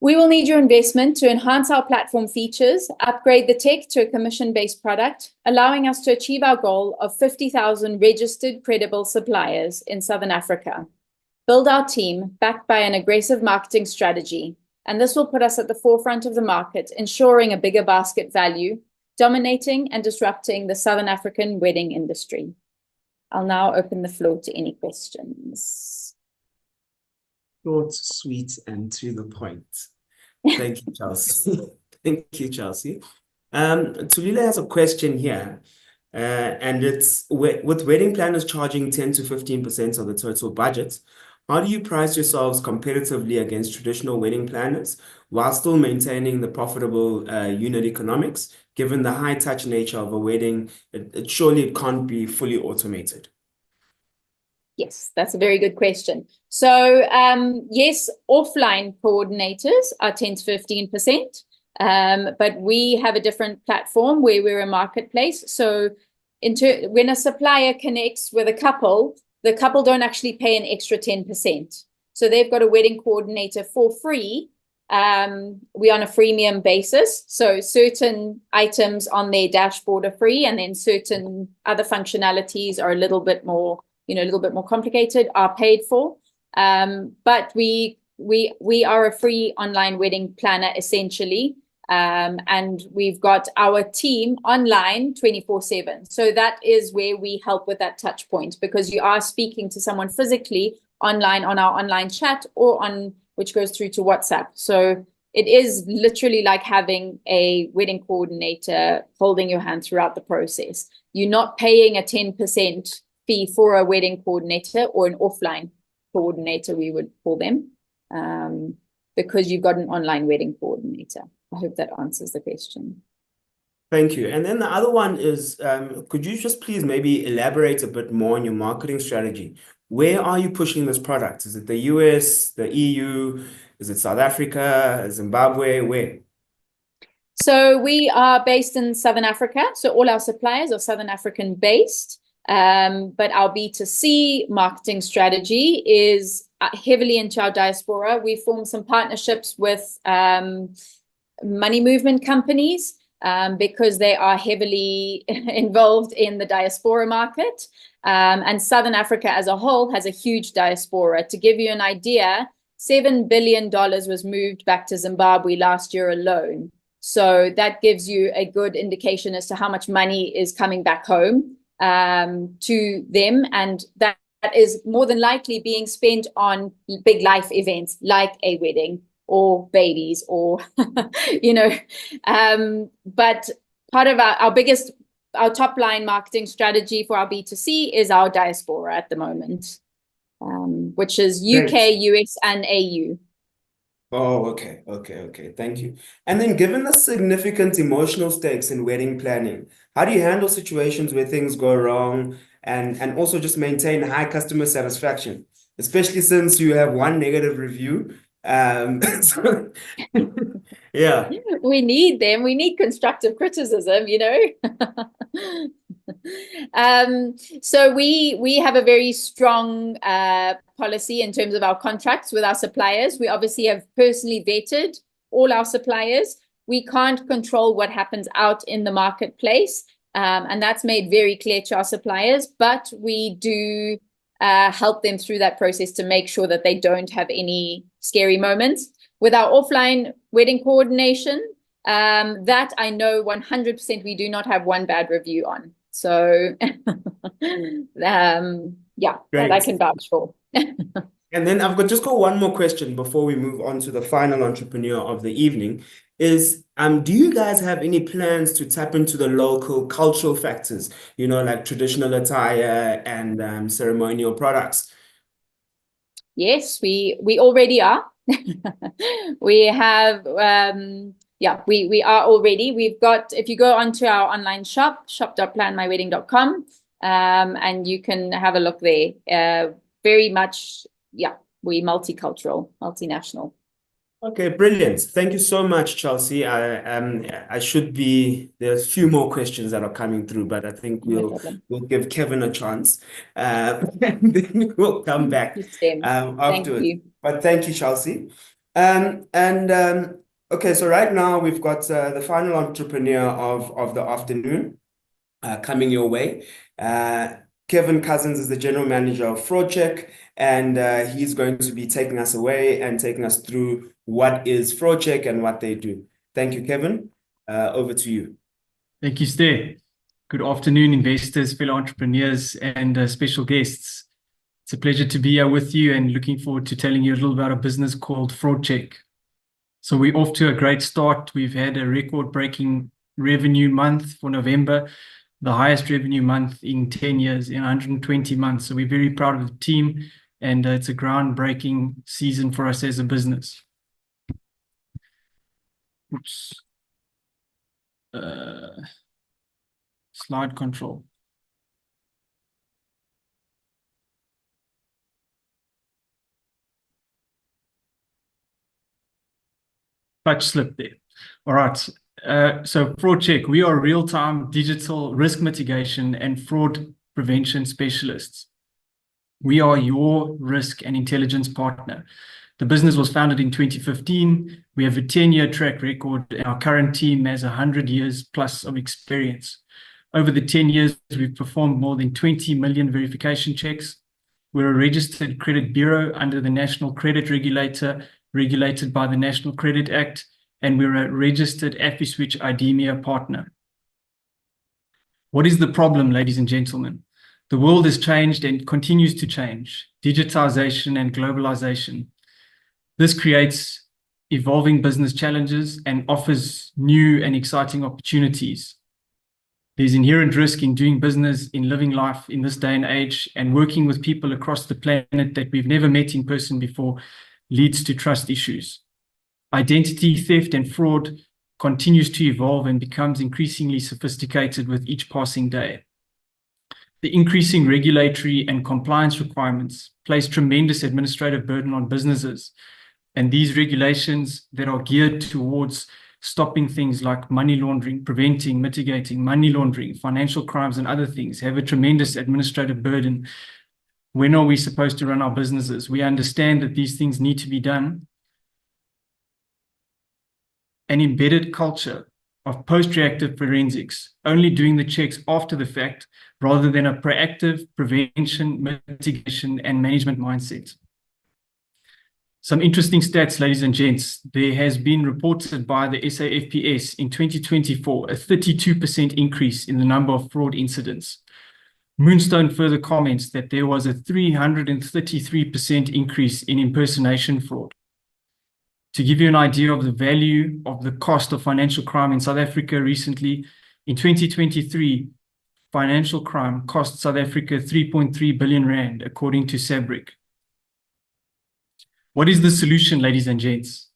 We will need your investment to enhance our platform features, upgrade the tech to a commission-based product, allowing us to achieve our goal of 50,000 registered credible suppliers in Southern Africa. Build our team backed by an aggressive marketing strategy, and this will put us at the forefront of the market, ensuring a bigger basket value, dominating and disrupting the Southern African wedding industry. I'll now open the floor to any questions. Short, sweet, and to the point. Thank you, Chelsea. Thank you, Chelsea. Tulile has a question here, and it's with wedding planners charging 10 to 15% of the total budget, how do you price yourselves competitively against traditional wedding planners while still maintaining the profitable unit economics? Given the high touch nature of a wedding, surely it can't be fully automated. Yes, that's a very good question. So yes, offline coordinators are 10 to 15%, but we have a different platform where we're a marketplace. So when a supplier connects with a couple, the couple don't actually pay an extra 10%. So they've got a wedding coordinator for free. We're on a freemium basis. So certain items on their dashboard are free, and then certain other functionalities are a little bit more, a little bit more complicated, are paid for. But we are a free online wedding planner essentially. And we've got our team online 24/7. So that is where we help with that touch point, because you are speaking to someone physically online on our online chat or which goes through to WhatsApp. So it is literally like having a wedding coordinator holding your hand throughout the process. You're not paying a 10% fee for a wedding coordinator or an offline coordinator, we would call them, because you've got an online wedding coordinator. I hope that answers the question. Thank you. And then the other one is, could you just please maybe elaborate a bit more on your marketing strategy? Where are you pushing this product? Is it the US, the EU? Is it South Africa, Zimbabwe? Where? So we are based in Southern Africa. So all our suppliers are Southern African based. But our B2C marketing strategy is heavily into our diaspora. We formed some partnerships with money movement companies because they are heavily involved in the diaspora market. And Southern Africa as a whole has a huge diaspora. To give you an idea, $7 billion was moved back to Zimbabwe last year alone. So that gives you a good indication as to how much money is coming back home to them. And that is more than likely being spent on big life events like a wedding or babies or, but part of our top line marketing strategy for our B2C is our diaspora at the moment, which is UK, Great. US, and AU. Oh, okay. Thank you. And then given the significant emotional stakes in wedding planning, how do you handle situations where things go wrong and also just maintain high customer satisfaction, especially since you have one negative review? So, yeah. We need them. We need constructive criticism, So we have a very strong policy in terms of our contracts with our suppliers. We obviously have personally vetted all our suppliers. We can't control what happens out in the marketplace, and that's made very clear to our suppliers, but we do help them through that process to make sure that they don't have any scary moments. With our offline wedding coordination, that I know 100% we do not have one bad review on. So, yeah, that I can vouch for. And then I've just got one more question before we move on to the final entrepreneur of the evening is, do you guys have any plans to tap into the local cultural factors, like traditional attire and ceremonial products? Yes, we already are. We have, we are already. We've got, if you go onto our online shop.planmywedding.com, and you can have a look there. Very much, we multicultural, multinational. Okay, brilliant. Thank you so much, Chelsea. There's a few more questions that are coming through, but I think we'll give Kevin a chance. And then we'll come back afterwards. But thank you, Chelsea. Okay, so right now we've got the final entrepreneur of the afternoon coming your way. Kevin Cousins is the general manager of FraudCheck, and he's going to be taking us away and taking us through what is FraudCheck and what they do. Thank you, Kevin. Over to you. Thank you, Ste. Good afternoon, investors, fellow entrepreneurs, and special guests. It's a pleasure to be here with you and looking forward to telling you a little about a business called FraudCheck. So we're off to a great start. We've had a record-breaking revenue month for November, the highest revenue month in 10 years, in 120 months. So we're very proud of the team, and it's a groundbreaking season for us as a business. Oops. Slide control. Touch slip there. All right. So FraudCheck, we are real-time digital risk mitigation and fraud prevention specialists. We are your risk and intelligence partner. The business was founded in 2015. We have a 10-year track record, and our current team has 100 years plus of experience. Over the 10 years, we've performed more than 20 million verification checks. We're a registered credit bureau under the National Credit Regulator, regulated by the National Credit Act, and we're a registered AfriSwitch IDEMIA partner. What is the problem, ladies and gentlemen? The world has changed and continues to change. Digitization and globalization. This creates evolving business challenges and offers new and exciting opportunities. There's inherent risk in doing business, in living life in this day and age, and working with people across the planet that we've never met in person before leads to trust issues. Identity theft and fraud continues to evolve and becomes increasingly sophisticated with each passing day. The increasing regulatory and compliance requirements place tremendous administrative burden on businesses, and these regulations that are geared towards stopping things like money laundering, preventing, mitigating money laundering, financial crimes, and other things, have a tremendous administrative burden. When are we supposed to run our businesses? We understand that these things need to be done. An embedded culture of post-reactive forensics, only doing the checks after the fact, rather than a proactive prevention, mitigation, and management mindset. Some interesting stats, ladies and gents. There has been reported by the SAFPS in 2024 a 32% increase in the number of fraud incidents. Moonstone further comments that there was a 333% increase in impersonation fraud. To give you an idea of the value of the cost of financial crime in South Africa recently, in 2023, financial crime cost South Africa 3.3 billion rand, according to SABRIC. What is the solution, ladies and gents?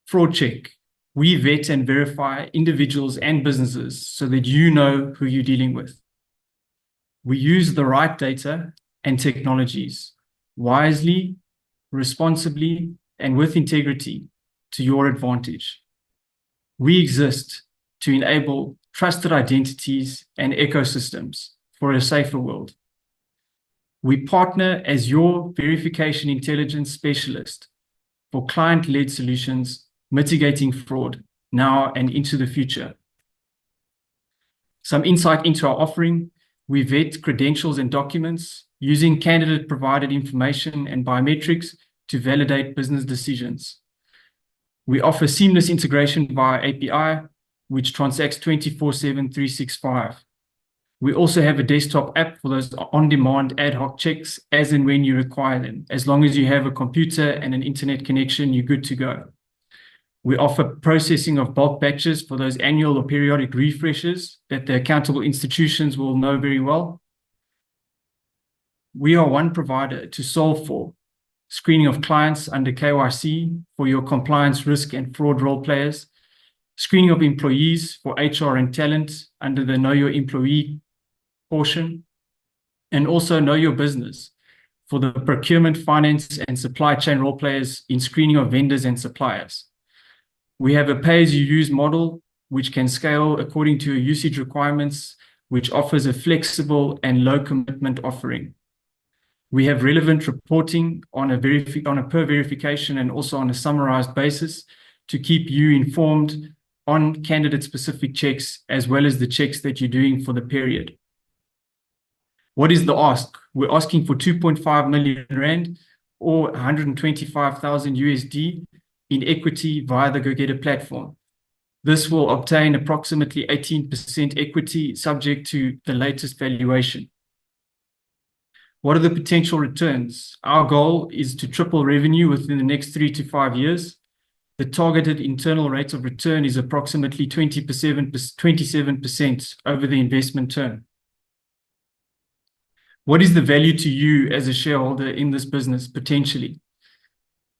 Fraud check. We vet and verify individuals and businesses so that you know who you're dealing with. We use the right data and technologies wisely, responsibly, and with integrity to your advantage. We exist to enable trusted identities and ecosystems for a safer world. We partner as your verification intelligence specialist for client-led solutions, mitigating fraud now and into the future. Some insight into our offering. We vet credentials and documents using candidate-provided information and biometrics to validate business decisions. We offer seamless integration via API, which transacts 24/7, 365. We also have a desktop app for those on-demand ad hoc checks as and when you require them. As long as you have a computer and an internet connection, you're good to go. We offer processing of bulk batches for those annual or periodic refreshes that the accountable institutions will know very well. We are one provider to solve for screening of clients under KYC for your compliance, risk, and fraud role players, screening of employees for HR and talent under the Know Your Employee portion, and also Know Your Business for the procurement, finance, and supply chain role players in screening of vendors and suppliers. We have a pay-as-you-use model which can scale according to your usage requirements, which offers a flexible and low commitment offering. We have relevant reporting on a per verification and also on a summarized basis to keep you informed on candidate-specific checks as well as the checks that you're doing for the period. What is the ask? We're asking for 2.5 million rand or 125,000 USD in equity via the GoGetta platform. This will obtain approximately 18% equity subject to the latest valuation. What are the potential returns? Our goal is to triple revenue within the next 3 to 5 years. The targeted internal rate of return is approximately 27% over the investment term. What is the value to you as a shareholder in this business potentially?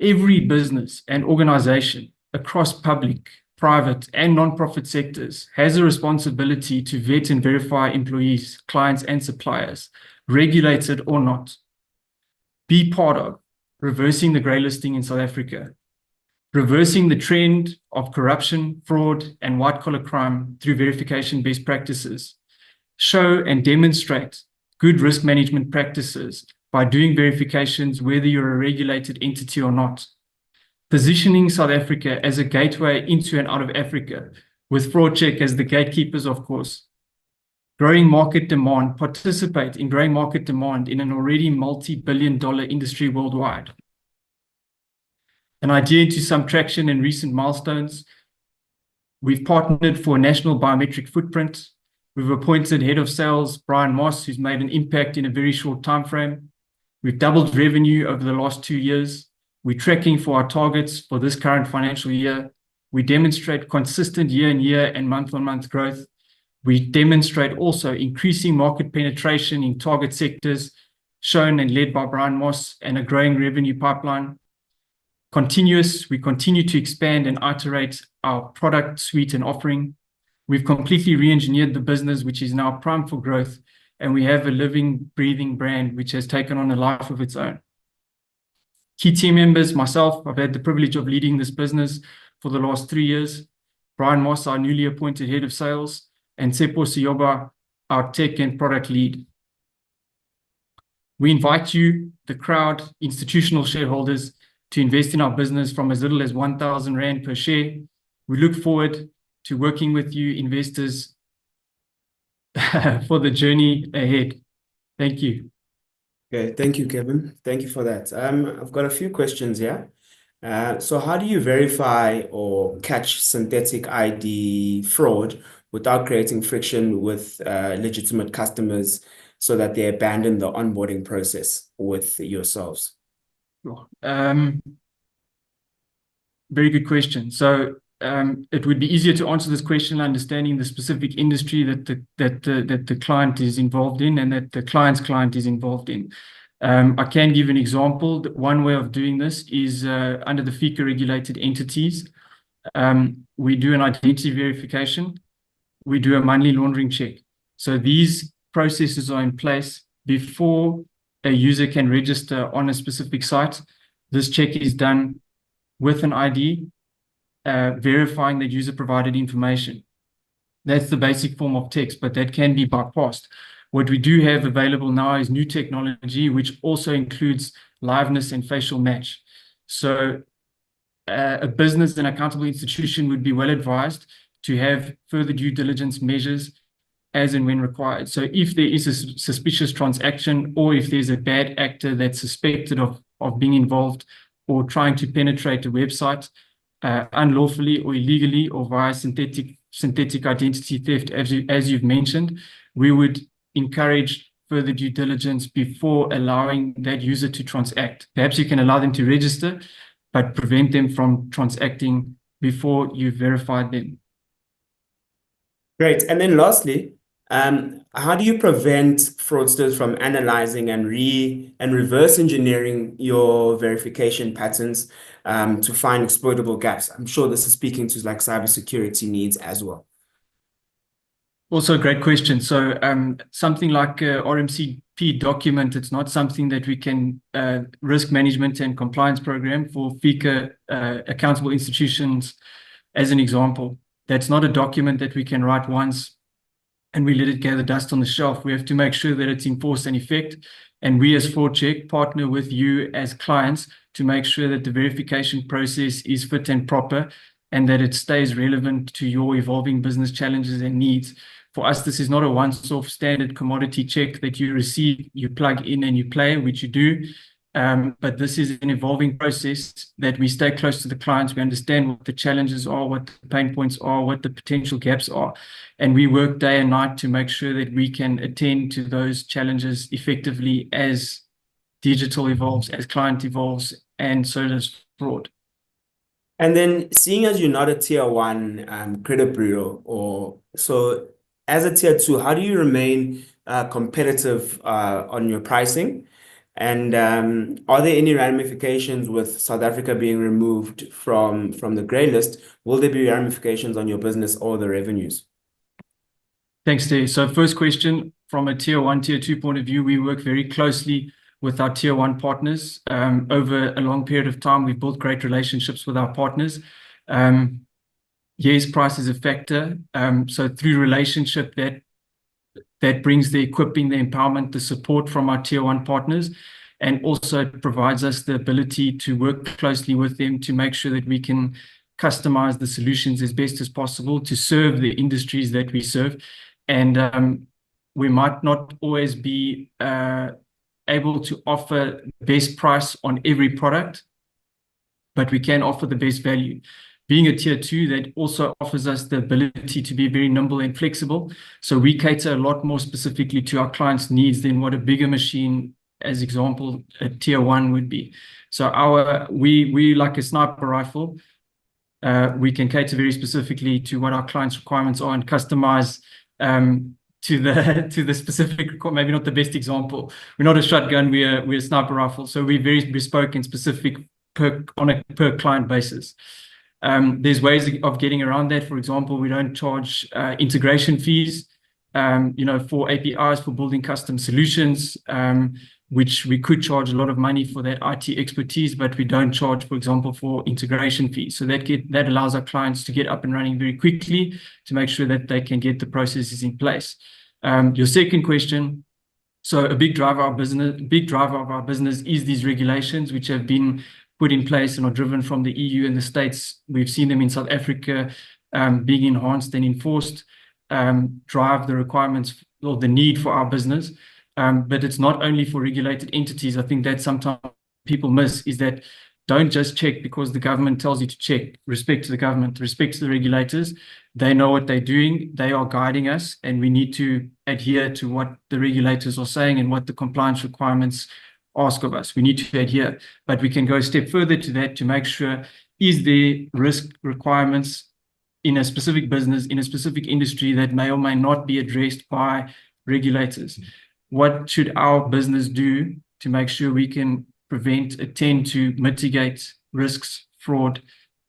Every business and organization across public, private, and non-profit sectors has a responsibility to vet and verify employees, clients, and suppliers, regulated or not. Be part of reversing the grey listing in South Africa, reversing the trend of corruption, fraud, and white-collar crime through verification best practices. Show and demonstrate good risk management practices by doing verifications whether you're a regulated entity or not. Positioning South Africa as a gateway into and out of Africa, with fraud check as the gatekeepers, of course. Growing market demand, participate in growing market demand in an already multi-billion-dollar industry worldwide. An idea into some traction and recent milestones. We've partnered for a national biometric footprint. We've appointed head of sales, Brian Moss, who's made an impact in a very short time frame. We've doubled revenue over the last 2 years. We're tracking for our targets for this current financial year. We demonstrate consistent year-on-year and month-on-month growth. We demonstrate also increasing market penetration in target sectors, shown and led by Brian Moss, and a growing revenue pipeline. We continue to expand and iterate our product suite and offering. We've completely re-engineered the business, which is now primed for growth, and we have a living, breathing brand which has taken on a life of its own. Key team members, myself, I've had the privilege of leading this business for the last 3 years. Brian Moss, our newly appointed head of sales, and Tsepo Siyoba, our tech and product lead. We invite you, the crowd, institutional shareholders, to invest in our business from as little as 1,000 Rand per share. We look forward to working with you, investors, for the journey ahead. Thank you. Okay, thank you, Kevin. Thank you for that. I've got a few questions here. So how do you verify or catch synthetic ID fraud without creating friction with legitimate customers so that they abandon the onboarding process with yourselves? Very good question. So it would be easier to answer this question understanding the specific industry that the client is involved in and that the client's client is involved in. I can give an example. One way of doing this is under the FICA regulated entities. We do an identity verification. We do a money laundering check. So these processes are in place before a user can register on a specific site. This check is done with an ID, verifying that user provided information. That's the basic form of text, but that can be bypassed. What we do have available now is new technology, which also includes liveness and facial match. So a business and accountable institution would be well advised to have further due diligence measures as and when required. So if there is a suspicious transaction or if there's a bad actor that's suspected of being involved or trying to penetrate a website unlawfully or illegally or via synthetic identity theft, as you've mentioned, we would encourage further due diligence before allowing that user to transact. Perhaps you can allow them to register, but prevent them from transacting before you've verified them. Great. And then lastly, how do you prevent fraudsters from analyzing and reverse engineering your verification patterns to find exploitable gaps? I'm sure this is speaking to like cybersecurity needs as well. Also a great question. So something like a RMCP document, it's not something that we can risk management and compliance program for FICA accountable institutions as an example. That's not a document that we can write once and we let it gather dust on the shelf. We have to make sure that it's in force and effect. And we as FraudCheck partner with you as clients to make sure that the verification process is fit and proper and that it stays relevant to your evolving business challenges and needs. For us, this is not a once-off standard commodity check that you receive, you plug in and you play, which you do. But this is an evolving process that we stay close to the clients. We understand what the challenges are, what the pain points are, what the potential gaps are. And we work day and night to make sure that we can attend to those challenges effectively as digital evolves, as client evolves, and so does fraud. And then seeing as you're not a tier one credit bureau, or so as a tier two, how do you remain competitive on your pricing? And are there any ramifications with South Africa being removed from the grey list? Will there be ramifications on your business or the revenues? Thanks, Dave. So first question, from a tier one, tier two point of view, we work very closely with our tier one partners. Over a long period of time, we've built great relationships with our partners. Yes, price is a factor. So through relationship, that brings the equipping, the empowerment, the support from our tier one partners, and also provides us the ability to work closely with them to make sure that we can customize the solutions as best as possible to serve the industries that we serve. And we might not always be able to offer the best price on every product, but we can offer the best value. Being a tier two, that also offers us the ability to be very nimble and flexible. So we cater a lot more specifically to our clients' needs than what a bigger machine, as example, a tier one would be. So we like a sniper rifle. We can cater very specifically to what our clients' requirements are and customize to the specific, maybe not the best example. We're not a shotgun, we're a sniper rifle. So we're very bespoke and specific on a per client basis. There's ways of getting around that. For example, we don't charge integration fees, for APIs, for building custom solutions. which we could charge a lot of money for that IT expertise, but we don't charge, for example, for integration fees. So that allows our clients to get up and running very quickly to make sure that they can get the processes in place. Your second question, so a big driver of our business is these regulations, which have been put in place and are driven from the EU and the States. We've seen them in South Africa being enhanced and enforced, drive the requirements or the need for our business. But it's not only for regulated entities. I think that sometimes people miss is that don't just check because the government tells you to check. Respect to the government, respect to the regulators. They know what they're doing. They are guiding us, and we need to adhere to what the regulators are saying and what the compliance requirements ask of us. We need to adhere, but we can go a step further to that to make sure, is there risk requirements in a specific business, in a specific industry that may or may not be addressed by regulators? What should our business do to make sure we can prevent, attend to, mitigate risks, fraud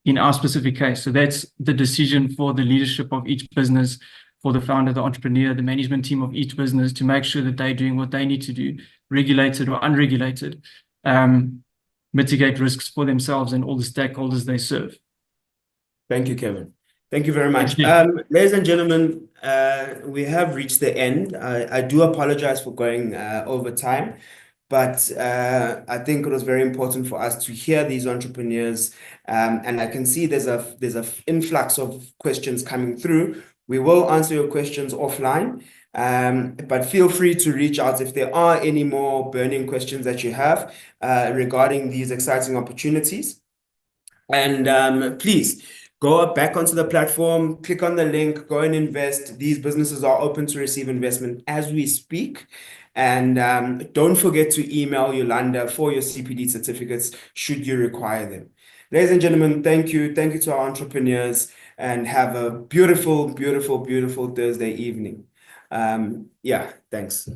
in our specific case? So that's the decision for the leadership of each business, for the founder, the entrepreneur, the management team of each business, to make sure that they're doing what they need to do, regulated or unregulated, mitigate risks for themselves and all the stakeholders they serve. Thank you, Kevin. Thank you very much. Thank you. Ladies and gentlemen, we have reached the end. I do apologize for going over time, but I think it was very important for us to hear these entrepreneurs, and I can see there's a influx of questions coming through. We will answer your questions offline, but feel free to reach out if there are any more burning questions that you have regarding these exciting opportunities. And please go back onto the platform, click on the link, go and invest. These businesses are open to receive investment as we speak. And don't forget to email Yolanda for your CPD certificates should you require them. Ladies and gentlemen, thank you. Thank you to our entrepreneurs, and have a beautiful, beautiful, beautiful Thursday evening. Yeah, thanks.